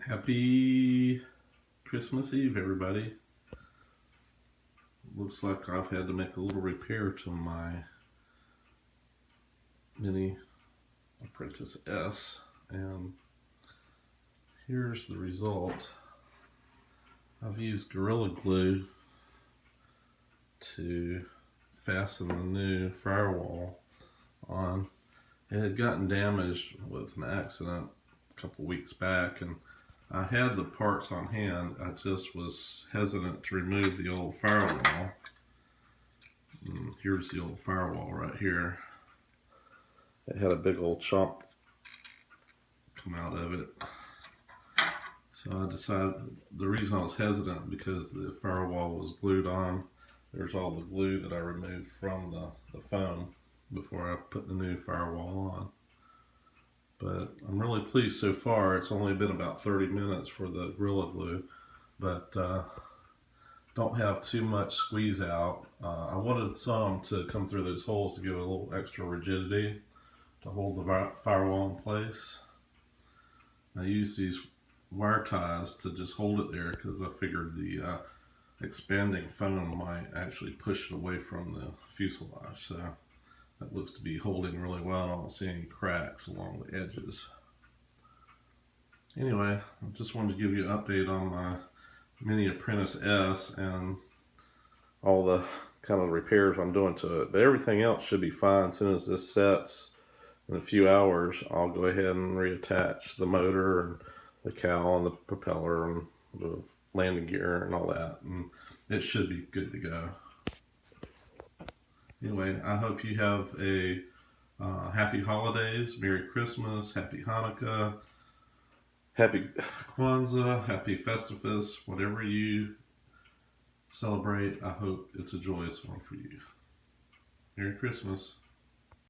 Happy Christmas Eve, everybody. Looks like I've had to make a little repair to my mini Apprentice S, and here's the result. I've used Gorilla Glue to fasten the new firewall on. It had gotten damaged with an accident a couple weeks back, and I had the parts on hand. I just was hesitant to remove the old firewall. And here's the old firewall right here. It had a big old chunk come out of it. So I decided, the reason I was hesitant because the firewall was glued on. There's all the glue that I removed from the phone before I put the new firewall on. But I'm really pleased so far. It's only been about 30 minutes for the Gorilla Glue, but don't have too much squeeze out. I wanted some to come through those holes to give it a little extra rigidity to hold the firewall in place. I use these wire ties to just hold it there because I figured the expanding foam might actually push it away from the fuselage. So that looks to be holding really well. I don't see any cracks along the edges. Anyway, I just wanted to give you an update on my mini Apprentice S and all the kind of repairs I'm doing to it. But everything else should be fine. As soon as this sets in a few hours, I'll go ahead and reattach the motor and the cowl and the propeller and the landing gear and all that. And it should be good to go. Anyway, I hope you have a happy holidays, Merry Christmas, Happy Hanukkah, Happy Kwanzaa, Happy Festivus, whatever you celebrate. I hope it's a joyous one for you. Merry Christmas.